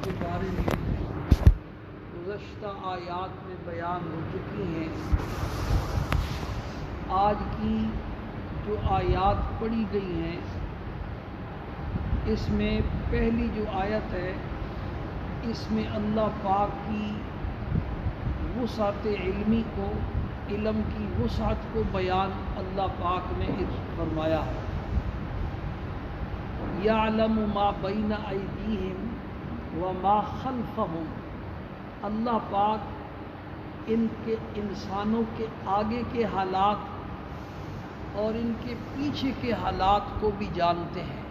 کے بارے میں گزشتہ آیات میں بیان ہو چکی ہیں۔ آج کی جو آیات پڑھی گئی ہیں اس میں پہلی جو آیت ہے اس میں اللہ پاک کی وسعت علمی کو، علم کی وسعت کو بیان اللہ پاک نے فرمایا ہے۔ یعلم ما بین ایدیہم وما خلفہم، اللہ پاک ان کے انسانوں کے آگے کے حالات اور ان کے پیچھے کے حالات کو بھی جانتے ہیں۔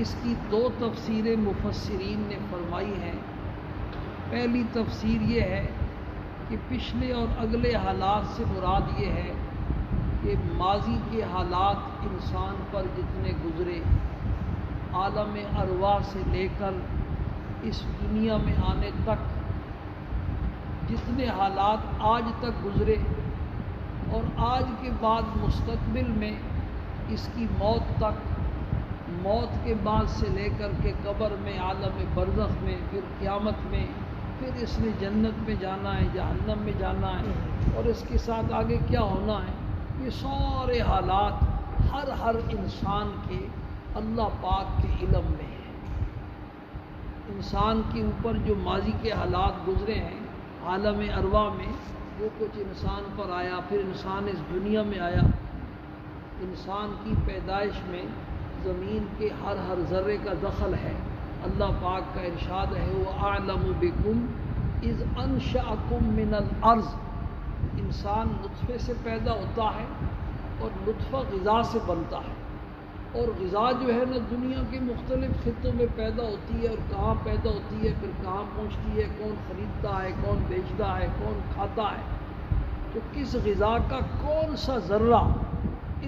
اس کی دو تفسیریں مفسرین نے فرمائی ہیں۔ پہلی تفسیر یہ ہے کہ پچھلے اور اگلے حالات سے مراد یہ ہے کہ ماضی کے حالات انسان پر جتنے گزرے، عالم ارواح سے لے کر اس دنیا میں آنے تک جتنے حالات آج تک گزرے، اور آج کے بعد مستقبل میں اس کی موت تک، موت کے بعد سے لے کر کے قبر میں، عالم برزخ میں، پھر قیامت میں، پھر اس نے جنت میں جانا ہے، جہنم میں جانا ہے، اور اس کے ساتھ آگے کیا ہونا ہے، یہ سارے حالات ہر انسان کے اللہ پاک کے علم میں ہیں۔ انسان کے اوپر جو ماضی کے حالات گزرے ہیں عالم ارواح میں، وہ کچھ انسان پر آیا، پھر انسان اس دنیا میں آیا۔ انسان کی پیدائش میں زمین کے ہر ذرے کا دخل ہے۔ اللہ پاک کا ارشاد ہے وَأَعْلَمُ بِكُمْ إِذْ أَنشَأَكُمْ مِنَ الْأَرْضِ، انسان نطفے سے پیدا ہوتا ہے اور نطفہ غذا سے بنتا ہے، اور غذا جو ہے نا دنیا کے مختلف خطوں میں پیدا ہوتی ہے، اور کہاں پیدا ہوتی ہے، پھر کہاں پہنچتی ہے، کون خریدتا ہے، کون بیچتا ہے، کون کھاتا ہے، تو کس غذا کا کون سا ذرہ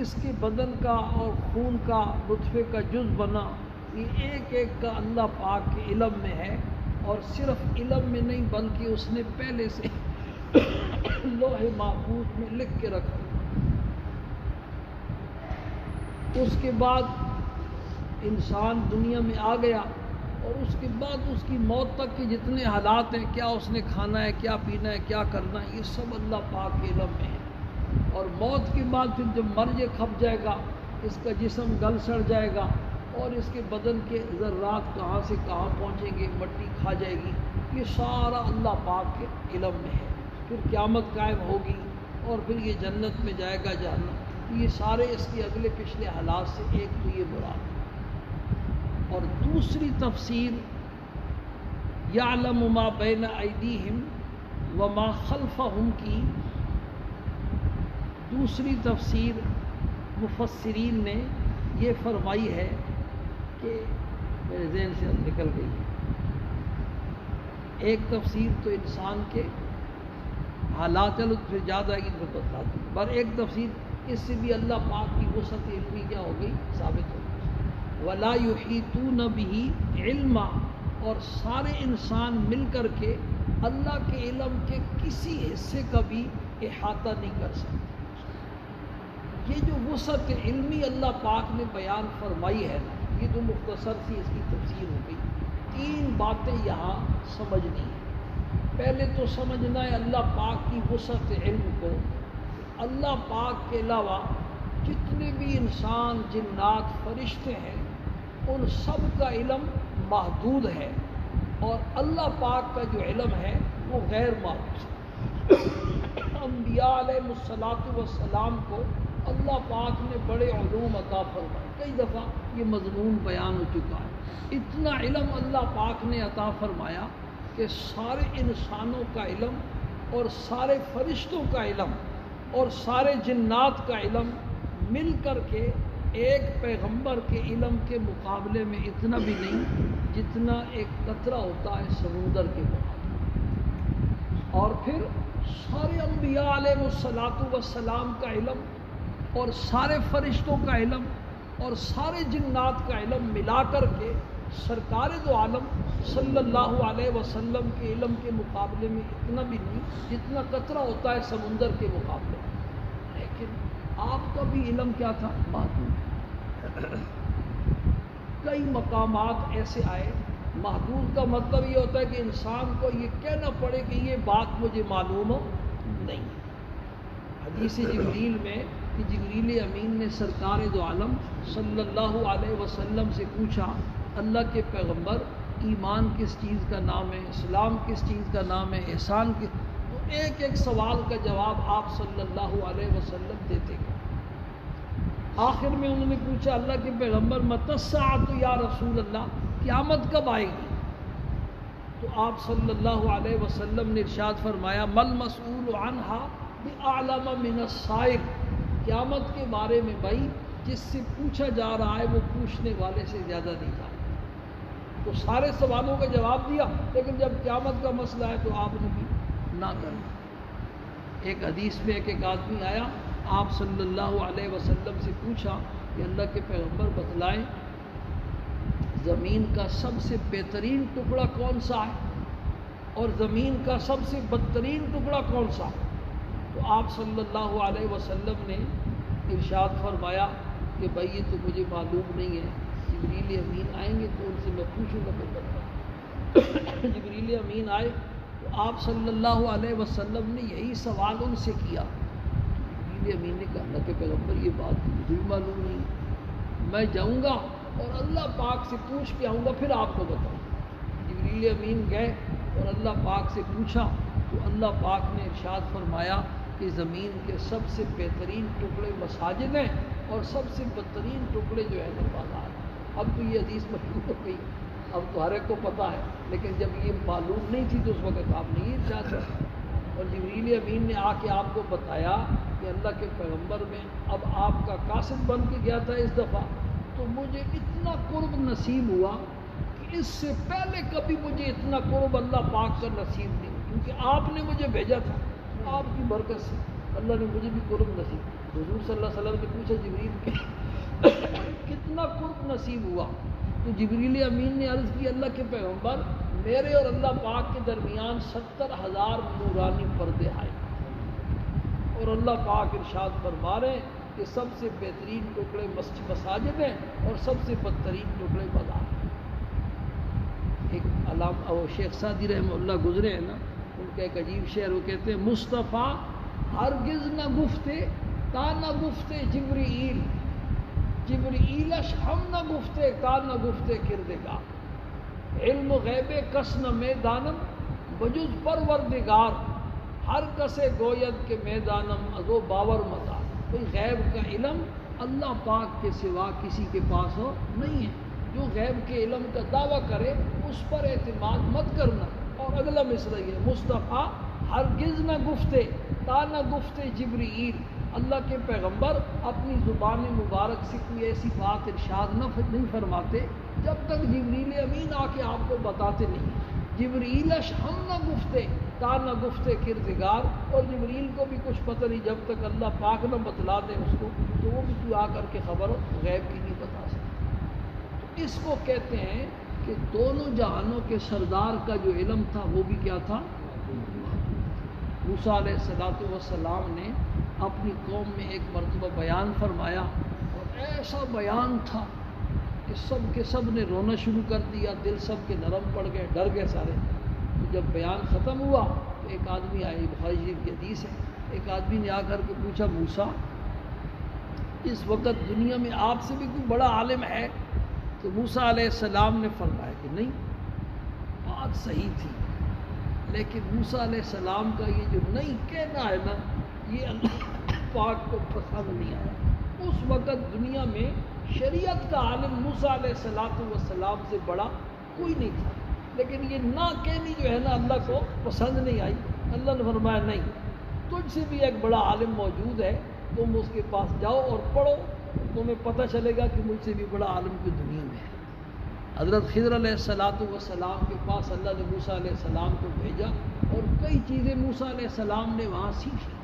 اس کے بدن کا اور خون کا نطفے کا جز بنا، یہ ایک ایک کا اللہ پاک کے علم میں ہے۔ اور صرف علم میں نہیں بلکہ اس نے پہلے سے لوح محفوظ میں لکھ کے رکھا۔ اس کے بعد انسان دنیا میں آ گیا، اور اس کے بعد اس کی موت تک کے جتنے حالات ہیں، کیا اس نے کھانا ہے، کیا پینا ہے، کیا کرنا ہے، یہ سب اللہ پاک کے علم میں ہے۔ اور موت کے بعد پھر جب مرج کھپ جائے گا، اس کا جسم گل سڑ جائے گا، اور اس کے بدن کے ذرات کہاں سے کہاں پہنچیں گے، مٹی کھا جائے گی، یہ سارا اللہ پاک کے علم میں ہے۔ پھر قیامت قائم ہوگی، اور پھر یہ جنت میں جائے گا، جہنم، یہ سارے اس کے اگلے پچھلے حالات سے ایک تو یہ مراد ہے۔ اور دوسری تفسیر یعلم ما بین ایدیہم وما خلفہم کی دوسری تفسیر مفسرین نے یہ فرمائی ہے کہ میرے ذہن سے نکل گئی ہے۔ ایک تفسیر تو انسان کے حالات سے زیادہ ہے، ان کو بتلا دوں، پر ایک تفسیر اس سے بھی اللہ پاک کی وسعت علمی کیا ہو گئی، ثابت ہو گئی۔ وَلَا يُحِيطُونَ بِهِ عِلْمًا، اور سارے انسان مل کر کے اللہ کے علم کے کسی حصے کا بھی احاطہ نہیں کر سکتے۔ یہ جو وسعت علمی اللہ پاک نے بیان فرمائی ہے نا، یہ تو مختصر سی اس کی تفسیر ہو گئی۔ تین باتیں یہاں سمجھنی ہیں۔ پہلے تو سمجھنا ہے اللہ پاک کی وسعت علم کو، اللہ پاک کے علاوہ جتنے بھی انسان، جنات، فرشتے ہیں، ان سب کا علم محدود ہے، اور اللہ پاک کا جو علم ہے وہ غیر محدود ہے۔ انبیاء علیہ السلام کو اللہ پاک نے بڑے علوم عطا فرمائے، کئی دفعہ یہ مضمون بیان ہو چکا ہے۔ اتنا علم اللہ پاک نے عطا فرمایا کہ سارے انسانوں کا علم، اور سارے فرشتوں کا علم، اور سارے جنات کا علم مل کر کے ایک پیغمبر کے علم کے مقابلے میں اتنا بھی نہیں جتنا ایک قطرہ ہوتا ہے سمندر کے مقابلے۔ اور پھر سارے انبیاء علیہ السلام کا علم، اور سارے فرشتوں کا علم، اور سارے جنات کا علم ملا کر کے سرکار دو عالم صلی اللہ علیہ وسلم کے علم کے مقابلے میں اتنا بھی نہیں جتنا قطرہ ہوتا ہے سمندر کے مقابلے میں۔ لیکن آپ کا بھی علم کیا تھا، محدود۔ کئی مقامات ایسے آئے محدود کا مطلب یہ ہوتا ہے کہ انسان کو یہ کہنا پڑے کہ یہ بات مجھے معلوم نہیں ہے۔ حدیث جبریل میں کہ جبریل امین نے سرکار دو عالم صلی اللہ علیہ وسلم سے پوچھا، اللہ کے پیغمبر ایمان کس چیز کا نام ہے، اسلام کس چیز کا نام ہے، احسان کس، تو ایک ایک سوال کا جواب آپ صلی اللہ علیہ وسلم دیتے گئے۔ آخر میں انہوں نے پوچھا، اللہ کے پیغمبر متی الساعۃ یا رسول اللہ، قیامت کب آئے گی؟ تو آپ صلی اللہ علیہ وسلم نے ارشاد فرمایا، مل مسئول عنہا بأعلم من السائل، قیامت کے بارے میں بھائی جس سے پوچھا جا رہا ہے وہ پوچھنے والے سے زیادہ نہیں جانتا۔ تو سارے سوالوں کا جواب دیا، لیکن جب قیامت کا مسئلہ ہے تو آپ نے بھی نہ کرنا۔ ایک حدیث میں ایک آدمی آیا، آپ صلی اللہ علیہ وسلم سے پوچھا کہ اللہ کے پیغمبر بتلائیں زمین کا سب سے بہترین ٹکڑا کون سا ہے اور زمین کا سب سے بدترین ٹکڑا کون سا ہے؟ تو آپ صلی اللہ علیہ وسلم نے ارشاد فرمایا کہ بھائی یہ تو مجھے معلوم نہیں ہے، جبریل امین آئیں گے تو ان سے میں پوچھوں گا پھر بتاؤں۔ جبریل امین آئے تو آپ صلی اللہ علیہ وسلم نے یہی سوال ان سے کیا۔ جبریل امین نے کہا، اللہ کے پیغمبر یہ بات مجھے بھی معلوم نہیں ہے، میں جاؤں گا اور اللہ پاک سے پوچھ کے آؤں گا پھر آپ کو بتاؤں۔ جبریل امین گئے اور اللہ پاک سے پوچھا تو اللہ پاک نے ارشاد فرمایا کہ زمین کے سب سے بہترین ٹکڑے مساجد ہیں اور سب سے بدترین ٹکڑے جو ہے بازار ہیں۔ اب تو یہ حدیث مشہور ہو گئی، اب تو ہر ایک کو پتہ ہے، لیکن جب یہ معلوم نہیں تھی تو اس وقت آپ نے یہ ارشاد کیا۔ اور جبریل امین نے آ کے آپ کو بتایا کہ اللہ کے پیغمبر میں اب آپ کا قاصد بن کے گیا تھا اس دفعہ، تو مجھے اتنا قرب نصیب ہوا کہ اس سے پہلے کبھی مجھے اتنا قرب اللہ پاک کا نصیب نہیں، کیونکہ آپ نے مجھے بھیجا تھا، آپ کی برکت سے اللہ نے مجھے بھی قرب نصیب۔ حضور صلی اللہ علیہ وسلم نے پوچھا جبریل کے کتنا قرب نصیب ہوا؟ تو جبریل امین نے عرض کی، اللہ کے پیغمبر میرے اور اللہ پاک کے درمیان 70,000 نورانی پردے آئے اور اللہ پاک ارشاد فرما رہے ہیں کہ سب سے بہترین ٹکڑے مساجد ہیں اور سب سے بدترین ٹکڑے بازار ہیں۔ ایک علامہ وہ شیخ سعدی رحمہ اللہ گزرے ہیں نا، ان کا ایک عجیب شعر، وہ کہتے ہیں، مصطفیٰ ہرگز نہ گفتے تا نہ گفتے جبریل، جبریلش ہم نہ گفتے کا نہ گفتے کردگار، علم غیب کس نہ میدانم بجز پروردگار، ہر کسے گوید کے میدانم ازو باور مزار۔ کوئی غیب کا علم اللہ پاک کے سوا کسی کے پاس ہو نہیں ہے، جو غیب کے علم کا دعویٰ کرے اس پر اعتماد مت کرنا۔ اور اگلا مصرع یہ، مصطفیٰ ہرگز نہ گفتے تا نہ گفتے جبریل، اللہ کے پیغمبر اپنی زبان مبارک سے کوئی ایسی بات ارشاد نہیں فرماتے جب تک جبریل امین آ کے آپ کو بتاتے نہیں۔ جبریلش ہم نہ گفتے تا نہ گفتے کردگار، اور جبریل کو بھی کچھ پتہ نہیں جب تک اللہ پاک نہ بتلا دے اس کو، تو وہ بھی تو آ کر کے خبر غیب کی نہیں بتا سکتا۔ تو اس کو کہتے ہیں کہ دونوں جہانوں کے سردار کا جو علم تھا وہ بھی کیا تھا؟ موسیٰ علیہ السلام نے اپنی قوم میں ایک مرتبہ بیان فرمایا اور ایسا بیان تھا کہ سب کے سب نے رونا شروع کر دیا، دل سب کے نرم پڑ گئے، ڈر گئے سارے۔ تو جب بیان ختم ہوا تو ایک آدمی آئے، بخاری شریف کی حدیث ہے، ایک آدمی نے آ کر کے پوچھا، موسیٰ اس وقت دنیا میں آپ سے بھی کوئی بڑا عالم ہے؟ تو موسیٰ علیہ السلام نے فرمایا کہ نہیں، بات صحیح تھی، لیکن موسیٰ علیہ السلام کا یہ جو نہیں کہنا ہے نا، یہ اللہ پاک کو پسند نہیں آیا۔ اس وقت دنیا میں شریعت کا عالم موسیٰ علیہ السلام سے بڑا کوئی نہیں تھا، لیکن یہ نہ کہنی جو ہے نا اللہ کو پسند نہیں آئی۔ اللہ نے فرمایا نہیں، تجھ سے بھی ایک بڑا عالم موجود ہے، تم اس کے پاس جاؤ اور پڑھو، تمہیں پتہ چلے گا کہ مجھ سے بھی بڑا عالم کی دنیا میں ہے۔ حضرت خضر علیہ السلام کے پاس اللہ نے موسیٰ علیہ السلام کو بھیجا اور کئی چیزیں موسیٰ علیہ السلام نے وہاں سیکھی۔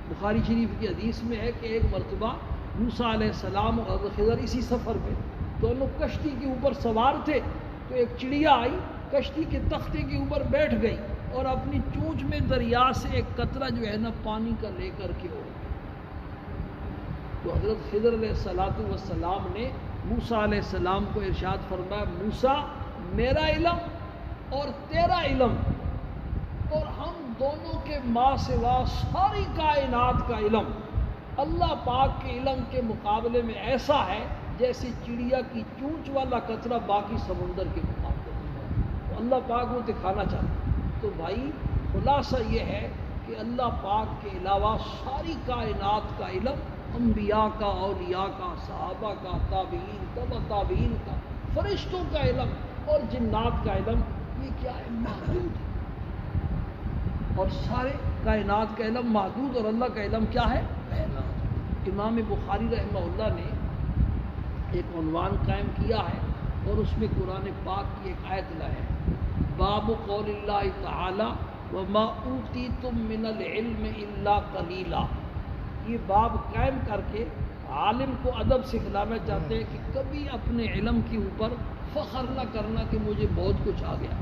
بخاری شریف کی حدیث میں ہے کہ ایک مرتبہ موسیٰ علیہ السلام اور حضرت خضر اسی سفر میں دونوں کشتی کے اوپر سوار تھے، تو ایک چڑیا آئی، کشتی کے تختے کے اوپر بیٹھ گئی اور اپنی چونچ میں دریا سے ایک قطرہ جو ہے نا پانی کا لے کر کے اڑ گئی۔ تو حضرت خضر علیہ السلام نے موسیٰ علیہ السلام کو ارشاد فرمایا، موسیٰ میرا علم اور تیرا علم، اور ہم دونوں کے ماں سوا ساری کائنات کا علم اللہ پاک کے علم کے مقابلے میں ایسا ہے جیسے چڑیا کی چونچ والا قطرہ باقی سمندر کے مقابلے میں۔ اللہ پاک وہ دکھانا چاہتا ہے۔ تو بھائی خلاصہ یہ ہے کہ اللہ پاک کے علاوہ ساری کائنات کا علم، انبیاء کا، اولیاء کا، صحابہ کا، تابعین کا، تابعین کا، فرشتوں کا علم اور جنات کا علم، یہ کیا ہے؟ محدود ہے۔ اور سارے کائنات کا علم محدود، اور اللہ کا علم کیا ہے؟ امام بخاری رحمہ اللہ نے ایک عنوان قائم کیا ہے اور اس میں قرآن پاک کی ایک آیت لائے ہے، باب قول اللہ تعالی وما اوتیتم من العلم الا قلیلا۔ یہ باب قائم کر کے عالم کو ادب سکھلانا چاہتے ہیں کہ کبھی اپنے علم کے اوپر فخر نہ کرنا کہ مجھے بہت کچھ آ گیا۔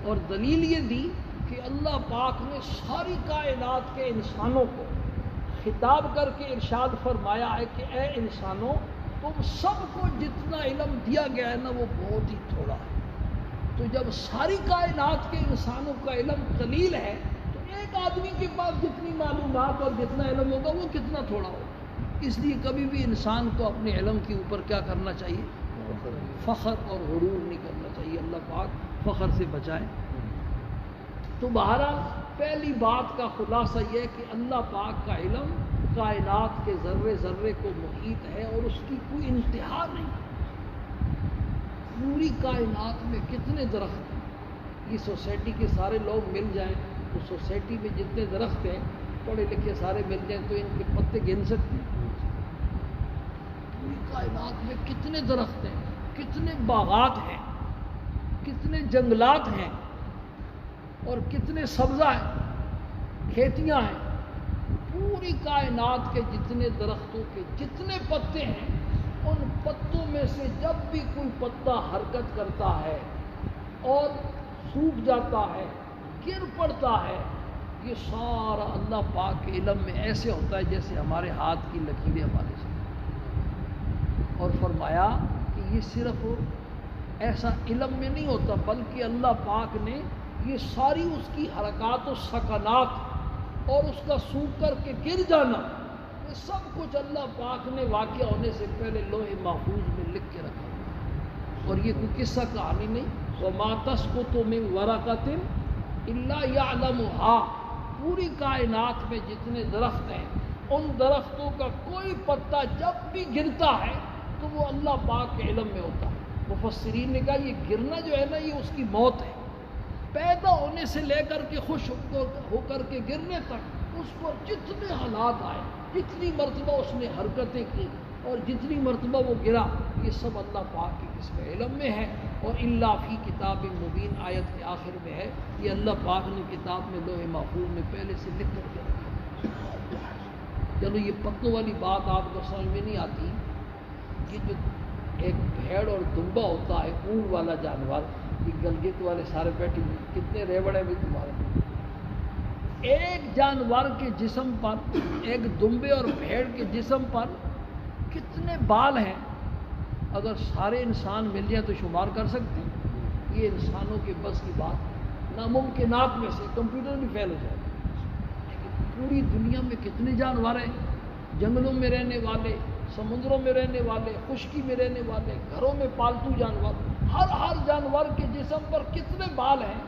اور دلیل یہ دی کہ اللہ پاک نے ساری کائنات کے انسانوں کو خطاب کر کے ارشاد فرمایا ہے کہ اے انسانوں، تم سب کو جتنا علم دیا گیا ہے نا وہ بہت ہی تھوڑا ہے۔ تو جب ساری کائنات کے انسانوں کا علم قلیل ہے تو ایک آدمی کے پاس جتنی معلومات اور جتنا علم ہوگا وہ کتنا تھوڑا ہوگا۔ اس لیے کبھی بھی انسان کو اپنے علم کے اوپر کیا کرنا چاہیے؟ فخر اور غرور نہیں کرنا چاہیے۔ اللہ پاک فخر سے بچائے۔ تو بہرحال پہلی بات کا خلاصہ یہ کہ اللہ پاک کا علم کائنات کے ذرے ذرے کو محیط ہے اور اس کی کوئی انتہا نہیں۔ پوری کائنات میں کتنے درخت ہیں، یہ سوسائٹی کے سارے لوگ مل جائیں تو سوسائٹی میں جتنے درخت ہیں پڑھے لکھے سارے مل جائیں تو ان کے پتے گن سکتے ہیں؟ پوری کائنات میں کتنے درخت ہیں، کتنے باغات ہیں، کتنے جنگلات ہیں اور کتنے سبزہ ہیں، کھیتیاں ہیں۔ پوری کائنات کے جتنے درختوں کے جتنے پتے ہیں، ان پتوں میں سے جب بھی کوئی پتا حرکت کرتا ہے اور سوکھ جاتا ہے، گر پڑتا ہے، یہ سارا اللہ پاک کے علم میں ایسے ہوتا ہے جیسے ہمارے ہاتھ کی لکیریں ہمارے سے۔ اور فرمایا کہ یہ صرف ایسا علم میں نہیں ہوتا بلکہ اللہ پاک نے یہ ساری اس کی حرکات و سکنات اور اس کا سوکھ کر کے گر جانا، یہ سب کچھ اللہ پاک نے واقعہ ہونے سے پہلے لوح محفوظ میں لکھ کے رکھا۔ اور یہ کوئی قصہ کہانی نہیں۔ وَمَا تَسْقُطُ مِن وَرَقَةٍ إِلَّا يَعْلَمُهَا، پوری کائنات میں جتنے درخت ہیں ان درختوں کا کوئی پتا جب بھی گرتا ہے تو وہ اللہ پاک کے علم میں ہوتا ہے۔ مفسرین نے کہا یہ گرنا جو ہے نا یہ اس کی موت ہے، پیدا ہونے سے لے کر کے خوش ہو کر کے گرنے تک اس پر جتنے حالات آئے، جتنی مرتبہ اس نے حرکتیں کی اور جتنی مرتبہ وہ گرا، یہ سب اللہ پاک کے قسم علم میں ہے۔ اور الا فی کتاب مبین آیت کے آخر میں ہے، یہ اللہ پاک نے کتاب میں لوح محفوظ میں پہلے سے لکھ کر کے رکھا۔ چلو یہ پتوں والی بات آپ کو سمجھ میں نہیں آتی کہ جو ایک بھیڑ اور دمبا ہوتا ہے، اون والا جانور، یہ گلگت والے سارے بیٹھے کتنے ریوڑے بھی تمہارے، ایک جانور کے جسم پر، ایک دمبے اور بھیڑ کے جسم پر کتنے بال ہیں؟ اگر سارے انسان مل جائیں تو شمار کر سکتے ہیں؟ یہ انسانوں کے بس کی بات، ناممکنات میں سے، کمپیوٹر بھی فیل ہو جائے گا۔ لیکن پوری دنیا میں کتنے جانور ہیں، جنگلوں میں رہنے والے، سمندروں میں رہنے والے، خشکی میں رہنے والے، گھروں میں پالتو جانور، ہر جانور کے جسم پر کتنے بال ہیں؟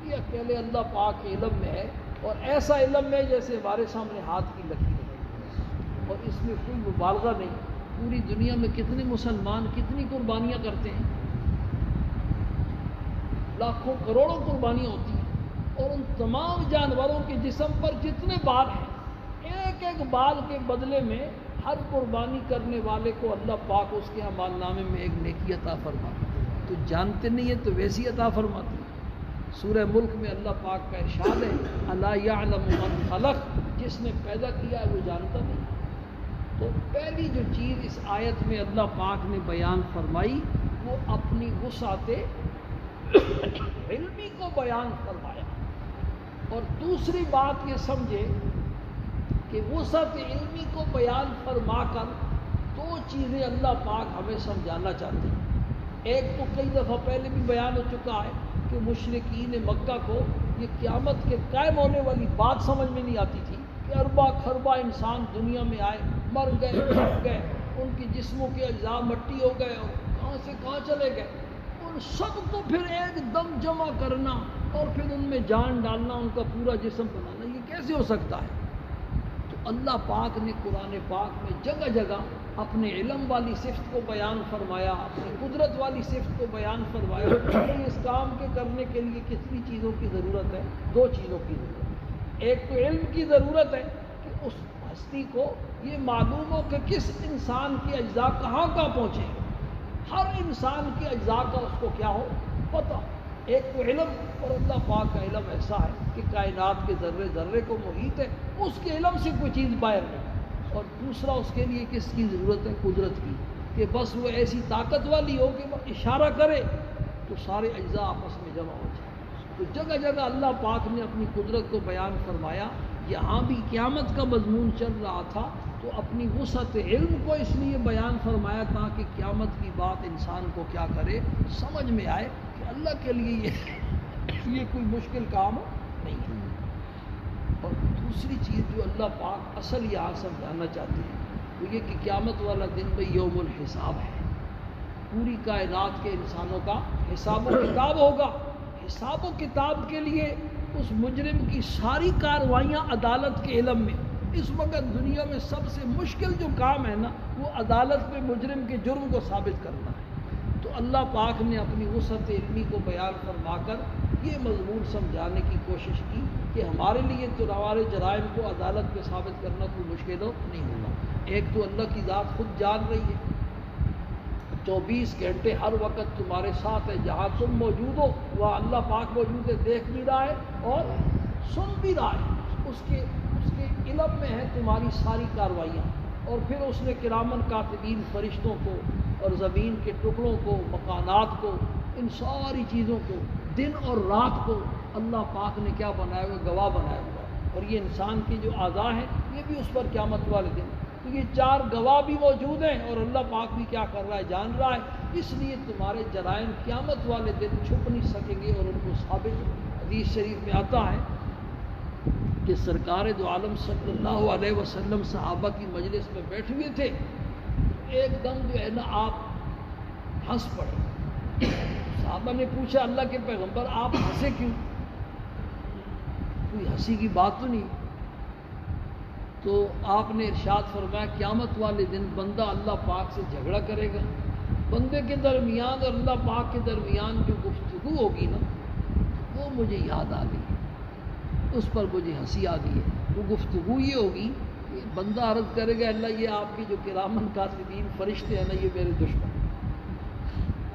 یہ اکیلے اللہ پاک کے علم میں ہے، اور ایسا علم ہے جیسے ہمارے سامنے ہاتھ کی لکیر ہے، اور اس میں کوئی مبالغہ نہیں۔ پوری دنیا میں کتنے مسلمان کتنی قربانیاں کرتے ہیں، لاکھوں کروڑوں قربانیاں ہوتی ہیں، اور ان تمام جانوروں کے جسم پر جتنے بال ہیں، ایک ایک بال کے بدلے میں ہر قربانی کرنے والے کو اللہ پاک اس کے اعمال نامے میں ایک نیکی عطا فرماتا ہے۔ تو جانتے نہیں ہے تو ویسی عطا فرماتے ہیں۔ سورہ ملک میں اللہ پاک کا ارشاد ہے، الا یعلم من خلق، جس نے پیدا کیا ہے وہ جانتا نہیں۔ تو پہلی جو چیز اس آیت میں اللہ پاک نے بیان فرمائی وہ اپنی وسعت علمی کو بیان فرمایا، اور دوسری بات یہ سمجھے کہ وسعت علمی کو بیان فرما کر دو چیزیں اللہ پاک ہمیں سمجھانا چاہتے ہیں۔ ایک تو کئی دفعہ پہلے بھی بیان ہو چکا ہے کہ مشرکین مکہ کو یہ قیامت کے قائم ہونے والی بات سمجھ میں نہیں آتی تھی کہ اربا خربا انسان دنیا میں آئے، مر گئے، تھک گئے، ان کی جسموں کے اجزاء مٹی ہو گئے اور کہاں سے کہاں چلے گئے، اور سب کو پھر ایک دم جمع کرنا اور پھر ان میں جان ڈالنا، ان کا پورا جسم بنانا، یہ کیسے ہو سکتا ہے؟ تو اللہ پاک نے قرآن پاک میں جگہ جگہ اپنے علم والی صفت کو بیان فرمایا، اپنی قدرت والی صفت کو بیان فرمایا کہ اس کام کے کرنے کے لیے کتنی چیزوں کی ضرورت ہے؟ دو چیزوں کی ضرورت ہے۔ ایک تو علم کی ضرورت ہے کہ اس ہستی کو یہ معلوم ہو کہ کس انسان کے اجزاء کہاں پہنچے، ہر انسان کے اجزاء کا اس کو کیا ہو پتہ۔ ایک تو علم، اور اللہ پاک کا علم ایسا ہے کہ کائنات کے ذرے ذرے کو محیط ہے، اس کے علم سے کوئی چیز باہر نہیں۔ اور دوسرا اس کے لیے کس کی ضرورت ہے؟ قدرت کی، کہ بس وہ ایسی طاقت والی ہو کہ وہ اشارہ کرے تو سارے اجزاء آپس میں جمع ہو جائیں۔ تو جگہ جگہ اللہ پاک نے اپنی قدرت کو بیان فرمایا۔ یہاں بھی قیامت کا مضمون چل رہا تھا تو اپنی وسعت علم کو اس لیے بیان فرمایا تاکہ قیامت کی بات انسان کو کیا کرے، سمجھ میں آئے کہ اللہ کے لیے یہ کوئی مشکل کام نہیں ہے۔ اور دوسری چیز جو اللہ پاک اصل یہاں سمجھانا چاہتے ہیں وہ یہ کہ قیامت والا دن بھئی یوم الحساب ہے، پوری کائنات کے انسانوں کا حساب و کتاب ہوگا۔ حساب و کتاب کے لیے اس مجرم کی ساری کارروائیاں عدالت کے علم میں، اس وقت دنیا میں سب سے مشکل جو کام ہے نا وہ عدالت میں مجرم کے جرم کو ثابت کرنا ہے۔ تو اللہ پاک نے اپنی وسعت علمی کو بیان فرما کر یہ مضمون سمجھانے کی کوشش کی کہ ہمارے لیے تو ہمارے جرائم کو عدالت میں ثابت کرنا کوئی مشکل نہیں ہوگا۔ ایک تو اللہ کی ذات خود جان رہی ہے، 24 گھنٹے ہر وقت تمہارے ساتھ ہے، جہاں تم موجود ہو وہاں اللہ پاک موجود ہے، دیکھ بھی رہا ہے اور سن بھی رہا ہے، اس کے علم میں ہے تمہاری ساری کارروائیاں۔ اور پھر اس نے کرامن کاتبین فرشتوں کو اور زمین کے ٹکڑوں کو، مکانات کو، ان ساری چیزوں کو، دن اور رات کو اللہ پاک نے کیا بنایا ہوا؟ گواہ بنایا ہوا۔ اور یہ انسان کی جو اعضاء ہیں یہ بھی اس پر قیامت والے دن، تو یہ 4 گواہ بھی موجود ہیں اور اللہ پاک بھی کیا کر رہا ہے؟ جان رہا ہے۔ اس لیے تمہارے جرائم قیامت والے دن چھپ نہیں سکیں گے اور ان کو ثابت۔ حدیث شریف میں آتا ہے کہ سرکار دو عالم صلی اللہ علیہ وسلم صحابہ کی مجلس میں بیٹھے ہوئے تھے، ایک دم جو ہے نا آپ ہنس پڑے۔ صحابہ نے پوچھا اللہ کے پیغمبر آپ ہنسے کیوں؟ کوئی ہنسی کی بات تو نہیں۔ تو آپ نے ارشاد فرمایا قیامت والے دن بندہ اللہ پاک سے جھگڑا کرے گا، بندے کے درمیان اور اللہ پاک کے درمیان جو گفتگو ہوگی نا وہ مجھے یاد آ گئی، اس پر مجھے ہنسی آ گئی ہے۔ وہ گفتگو یہ ہوگی کہ بندہ عرض کرے گا اللہ یہ آپ کی جو کرامن کاتبین فرشتے ہیں نا یہ میرے دشمن،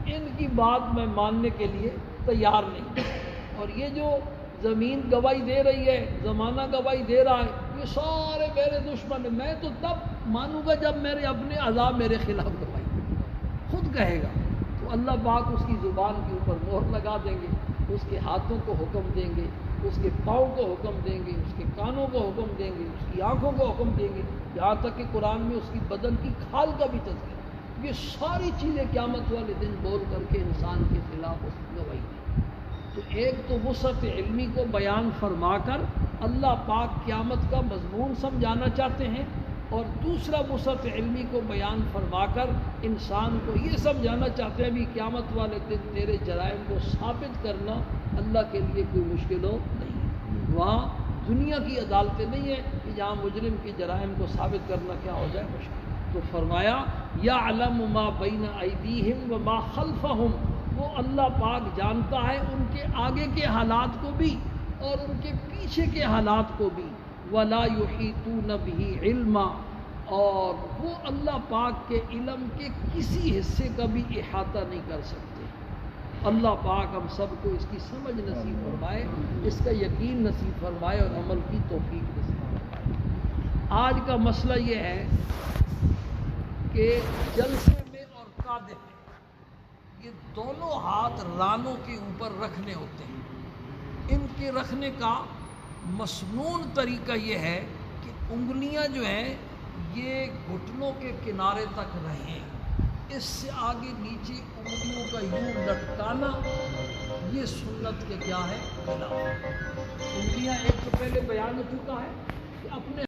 ان کی بات میں ماننے کے لیے تیار نہیں، اور یہ جو زمین گواہی دے رہی ہے، زمانہ گواہی دے رہا ہے، یہ سارے میرے دشمن ہیں، میں تو تب مانوں گا جب میرے اپنے عذاب میرے خلاف گواہی دے، خود کہے گا۔ تو اللہ پاک اس کی زبان کے اوپر مہر لگا دیں گے، اس کے ہاتھوں کو حکم دیں گے، اس کے پاؤں کو حکم دیں گے، اس کے کانوں کو حکم دیں گے، اس کی آنکھوں کو حکم دیں گے، یہاں تک کہ قرآن میں اس کی بدن کی کھال کا بھی تذکرہ۔ یہ ساری چیزیں قیامت والے دن بول کر کے انسان کے خلاف اس کی گواہی دیں۔ تو ایک تو وسعت علمی کو بیان فرما کر اللہ پاک قیامت کا مضمون سمجھانا چاہتے ہیں، اور دوسرا وسعت علمی کو بیان فرما کر انسان کو یہ سمجھانا چاہتے ہیں بھی قیامت والے دن تیرے جرائم کو ثابت کرنا اللہ کے لیے کوئی مشکل نہیں ہے۔ وہاں دنیا کی عدالتیں نہیں ہیں کہ جہاں مجرم کی جرائم کو ثابت کرنا کیا ہو جائے مشکل۔ تو فرمایا یعلم ما بین ایدیہم وما خلفہم، وہ اللہ پاک جانتا ہے ان کے آگے کے حالات کو بھی اور ان کے پیچھے کے حالات کو بھی۔ ولا یحیطون بہ علما، اور وہ اللہ پاک کے علم کے کسی حصے کا بھی احاطہ نہیں کر سکتے۔ اللہ پاک ہم سب کو اس کی سمجھ نصیب فرمائے، اس کا یقین نصیب فرمائے اور عمل کی توفیق نصیب فرمائے۔ آج کا مسئلہ یہ ہے کہ جلسے میں اور قعدے میں یہ دونوں ہاتھ رانوں کے اوپر رکھنے ہوتے ہیں۔ ان کے رکھنے کا مسنون طریقہ یہ ہے کہ انگلیاں جو ہیں یہ گھٹنوں کے کنارے تک رہیں، اس سے آگے نیچے انگلیوں کا یوں لٹکانا یہ سنت کے کیا ہے خلاف۔ انگلیاں ایک تو پہلے بیان ہو چکا ہے کہ اپنے